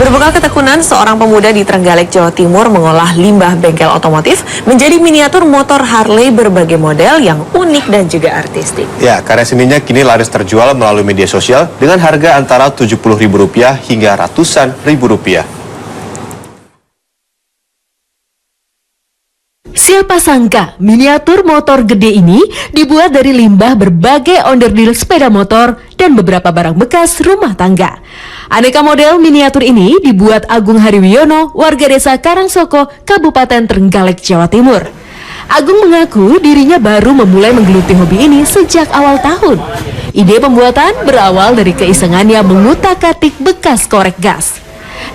Berbekal ketekunan, seorang pemuda di Trenggalek, Jawa Timur mengolah limbah bengkel otomotif menjadi miniatur motor Harley berbagai model yang unik dan juga artistik. Ya, karya seninya kini laris terjual melalui media sosial dengan harga antara Rp70.000 hingga ratusan ribu rupiah. Siapa sangka miniatur motor gede ini dibuat dari limbah berbagai onderdil sepeda motor dan beberapa barang bekas rumah tangga. Aneka model miniatur ini dibuat Agung Hariwiono, warga desa Karangsoko, Kabupaten Trenggalek, Jawa Timur. Agung mengaku dirinya baru memulai menggeluti hobi ini sejak awal tahun. Ide pembuatan berawal dari keisengannya mengutak-atik bekas korek gas.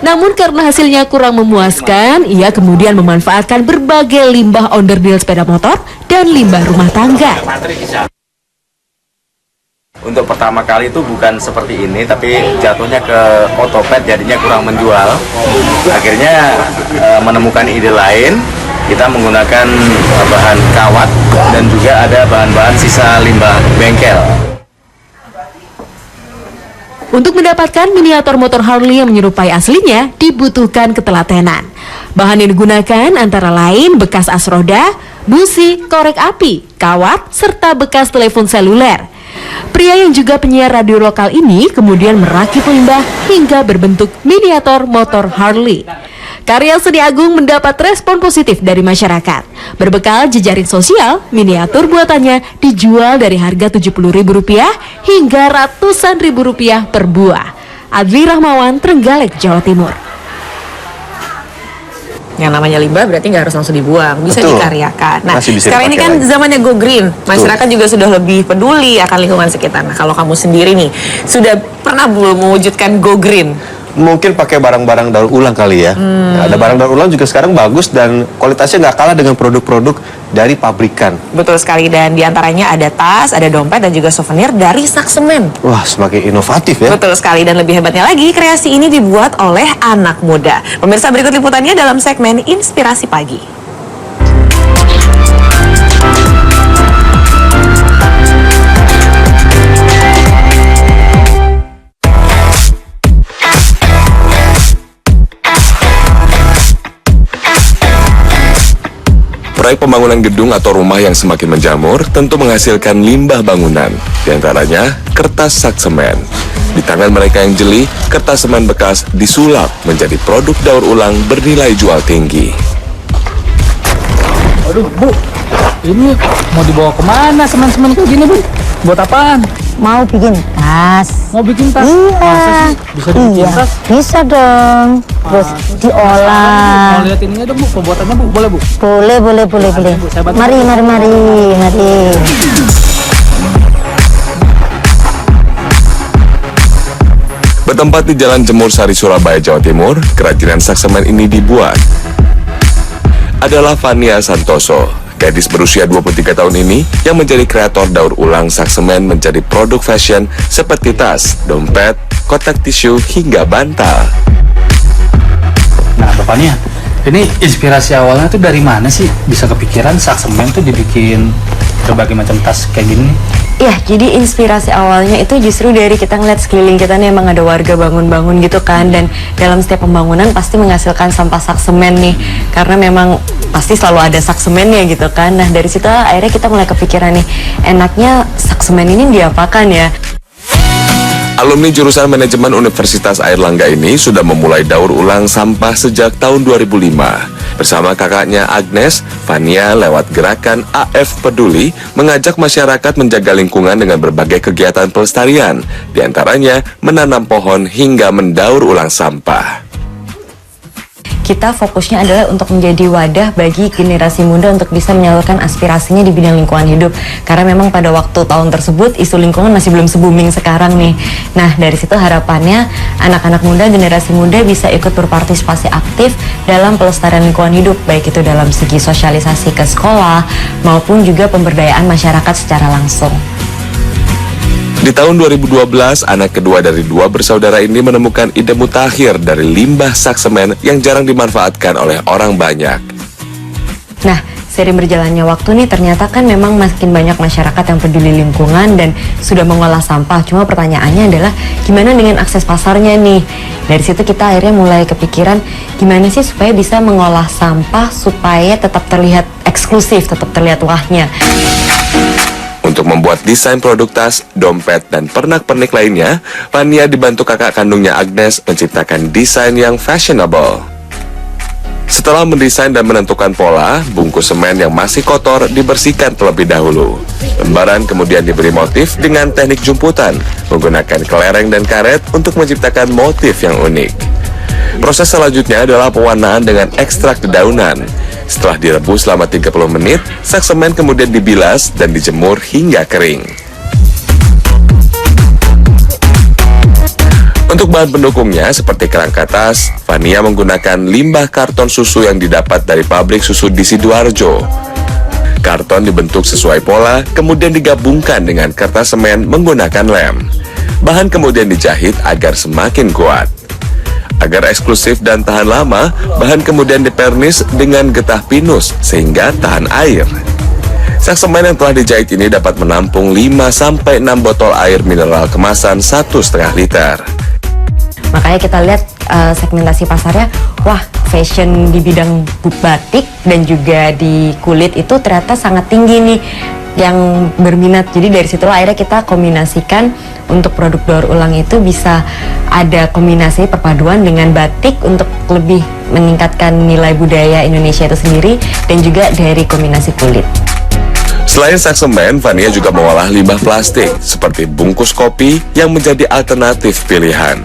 Namun karena hasilnya kurang memuaskan, ia kemudian memanfaatkan berbagai limbah onderdil sepeda motor dan limbah rumah tangga. Untuk pertama kali itu bukan seperti ini, tapi jatuhnya ke otopet, jadinya kurang menjual. Akhirnya menemukan ide lain, kita menggunakan bahan kawat dan juga ada bahan-bahan sisa limbah bengkel. Untuk mendapatkan miniatur motor Harley yang menyerupai aslinya, dibutuhkan ketelatenan. Bahan yang digunakan antara lain bekas as roda, busi, korek api, kawat, serta bekas telepon seluler. Pria yang juga penyiar radio lokal ini kemudian merakit limbah hingga berbentuk miniatur motor Harley. Karya seni Agung mendapat respon positif dari masyarakat. Berbekal jejaring sosial, miniatur buatannya dijual dari harga Rp70.000 hingga ratusan ribu rupiah per buah. Adli Rahmawan, Trenggalek, Jawa Timur. Yang namanya limbah berarti nggak harus langsung dibuang, bisa Betul. dikaryakan. Nah, Masih bisa sekarang ini dipakai kan lagi. zamannya go green, masyarakat juga sudah lebih peduli akan lingkungan sekitar. Nah, kalau kamu sendiri nih, sudah pernah belum mewujudkan go green? Mungkin pakai barang-barang daur ulang kali ya. Nah, ada barang daur ulang juga sekarang bagus dan kualitasnya nggak kalah dengan produk-produk dari pabrikan. Betul sekali, dan diantaranya ada tas, ada dompet, dan juga souvenir dari Saksemen. Wah, semakin inovatif ya. Betul sekali, dan lebih hebatnya lagi, kreasi ini dibuat oleh anak muda. Pemirsa, berikut liputannya dalam segmen Inspirasi Pagi. Proyek pembangunan gedung atau rumah yang semakin menjamur tentu menghasilkan limbah bangunan, diantaranya kertas sak semen. Di tangan mereka yang jeli, kertas semen bekas disulap menjadi produk daur ulang bernilai jual tinggi. Aduh, Bu, ini mau dibawa kemana semen-semen kayak gini, Bu? Buat apaan? Mau bikin tas. Mau bikin tas? Iya. Masa sih? Bisa dibikin Iya, tas? bisa dong. Terus diolah. Mau lihat ininya dong, Bu, pembuatannya, Bu? Boleh, Bu? Boleh. Bu, saya bantu. Mari. Bertempat di Jalan Jemur Sari, Surabaya, Jawa Timur, kerajinan sak semen ini dibuat. Adalah Fania Santoso, gadis berusia 23 tahun ini yang menjadi kreator daur ulang sak semen menjadi produk fashion seperti tas, dompet, kotak tisu, hingga bantal. Nah, Bapaknya, ini inspirasi awalnya tuh dari mana sih? Bisa kepikiran sak semen tuh dibikin berbagai macam tas kayak gini nih? Iya, jadi inspirasi awalnya itu justru dari kita ngeliat sekeliling kita nih, emang ada warga bangun-bangun gitu kan, dan dalam setiap pembangunan pasti menghasilkan sampah sak semen nih, karena memang pasti selalu ada sak semennya gitu kan. Nah, dari situ akhirnya kita mulai kepikiran nih, enaknya sak semen ini diapakan ya. Alumni jurusan manajemen Universitas Airlangga ini sudah memulai daur ulang sampah sejak tahun 2005. Bersama kakaknya Agnes, Fania lewat gerakan AF Peduli mengajak masyarakat menjaga lingkungan dengan berbagai kegiatan pelestarian, diantaranya menanam pohon hingga mendaur ulang sampah. Kita fokusnya adalah untuk menjadi wadah bagi generasi muda untuk bisa menyalurkan aspirasinya di bidang lingkungan hidup. Karena memang pada waktu tahun tersebut isu lingkungan masih belum se-booming sekarang nih. Nah, dari situ harapannya anak-anak muda, generasi muda bisa ikut berpartisipasi aktif dalam pelestarian lingkungan hidup, baik itu dalam segi sosialisasi ke sekolah maupun juga pemberdayaan masyarakat secara langsung. Di tahun 2012, anak kedua dari dua bersaudara ini menemukan ide mutakhir dari limbah sak semen yang jarang dimanfaatkan oleh orang banyak. Nah, seiring berjalannya waktu nih ternyata kan memang makin banyak masyarakat yang peduli lingkungan dan sudah mengolah sampah. Cuma pertanyaannya adalah gimana dengan akses pasarnya nih? Dari situ kita akhirnya mulai kepikiran gimana sih supaya bisa mengolah sampah supaya tetap terlihat eksklusif, tetap terlihat wahnya. Untuk membuat desain produk tas, dompet, dan pernak-pernik lainnya, Fania dibantu kakak kandungnya Agnes menciptakan desain yang fashionable. Setelah mendesain dan menentukan pola, bungkus semen yang masih kotor dibersihkan terlebih dahulu. Lembaran kemudian diberi motif dengan teknik jumputan, menggunakan kelereng dan karet untuk menciptakan motif yang unik. Proses selanjutnya adalah pewarnaan dengan ekstrak dedaunan. Setelah direbus selama 30 menit, sak semen kemudian dibilas dan dijemur hingga kering. Untuk bahan pendukungnya seperti kerangka tas, Fania menggunakan limbah karton susu yang didapat dari pabrik susu di Sidoarjo. Karton dibentuk sesuai pola, kemudian digabungkan dengan kertas semen menggunakan lem. Bahan kemudian dijahit agar semakin kuat. Agar eksklusif dan tahan lama, bahan kemudian dipernis dengan getah pinus sehingga tahan air. Sak semen yang telah dijahit ini dapat menampung 5-6 botol air mineral kemasan 1,5 liter. Makanya kita lihat segmentasi pasarnya, wah fashion di bidang batik dan juga di kulit itu ternyata sangat tinggi nih yang berminat. Jadi dari situlah akhirnya kita kombinasikan untuk produk daur ulang itu bisa ada kombinasi perpaduan dengan batik untuk lebih meningkatkan nilai budaya Indonesia itu sendiri dan juga dari kombinasi kulit. Selain sak semen, Fania juga mengolah limbah plastik seperti bungkus kopi yang menjadi alternatif pilihan.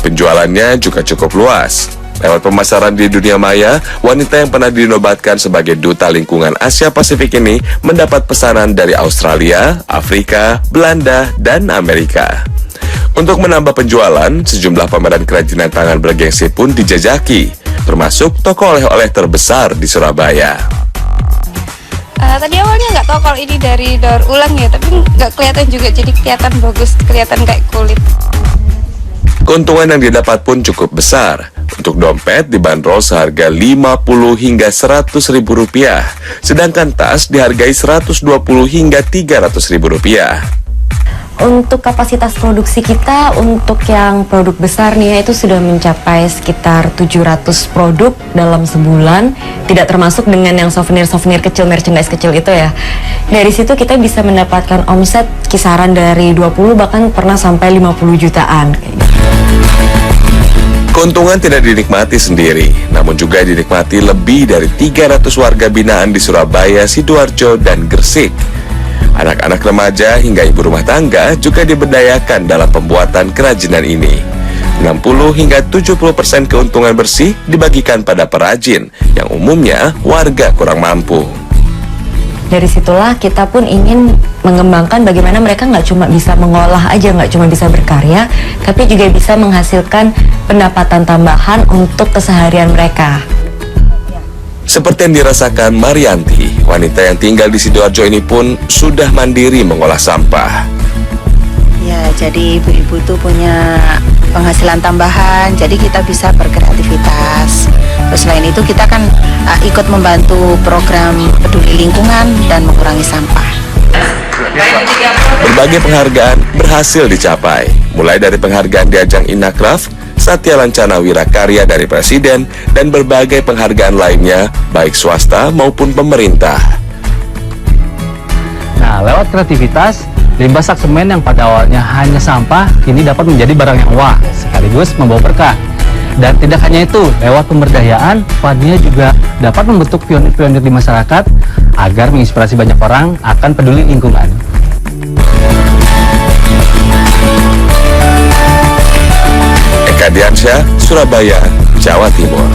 Penjualannya juga cukup luas. Lewat pemasaran di dunia maya, wanita yang pernah dinobatkan sebagai duta lingkungan Asia Pasifik ini mendapat pesanan dari Australia, Afrika, Belanda, dan Amerika. Untuk menambah penjualan, sejumlah pameran kerajinan tangan bergengsi pun dijajaki, termasuk toko oleh-oleh terbesar di Surabaya. Tadi awalnya nggak tahu kalau ini dari daur ulang ya, tapi nggak kelihatan juga, jadi kelihatan bagus, kelihatan kayak kulit. Keuntungan yang didapat pun cukup besar. Untuk dompet dibanderol seharga 50 hingga 100 ribu rupiah, sedangkan tas dihargai 120 hingga 300 ribu rupiah. Untuk kapasitas produksi kita untuk yang produk besar nih itu sudah mencapai sekitar 700 produk dalam sebulan, tidak termasuk dengan yang souvenir-souvenir kecil, merchandise kecil itu ya. Dari situ kita bisa mendapatkan omset kisaran dari 20 bahkan pernah sampai 50 jutaan. Keuntungan tidak dinikmati sendiri, namun juga dinikmati lebih dari 300 warga binaan di Surabaya, Sidoarjo, dan Gresik. Anak-anak remaja hingga ibu rumah tangga juga diberdayakan dalam pembuatan kerajinan ini. 60 hingga 70% keuntungan bersih dibagikan pada perajin, yang umumnya warga kurang mampu. Dari situlah kita pun ingin mengembangkan bagaimana mereka nggak cuma bisa mengolah aja, nggak cuma bisa berkarya, tapi juga bisa menghasilkan pendapatan tambahan untuk keseharian mereka. Seperti yang dirasakan Marianti, wanita yang tinggal di Sidoarjo ini pun sudah mandiri mengolah sampah. Ya, jadi ibu-ibu itu punya penghasilan tambahan, jadi kita bisa berkreativitas. Terus selain itu kita kan ikut membantu program peduli lingkungan dan mengurangi sampah. Berbagai penghargaan berhasil dicapai, mulai dari penghargaan di ajang Inakraf, Satya Lancana Wirakarya dari Presiden, dan berbagai penghargaan lainnya, baik swasta maupun pemerintah. Nah, lewat kreativitas, limbah sak semen yang pada awalnya hanya sampah, kini dapat menjadi barang yang wah, sekaligus membawa berkah. Dan tidak hanya itu, lewat pemberdayaan, Fania juga dapat membentuk pionir-pionir di masyarakat agar menginspirasi banyak orang akan peduli lingkungan. Eka Diansyah, Surabaya, Jawa Timur.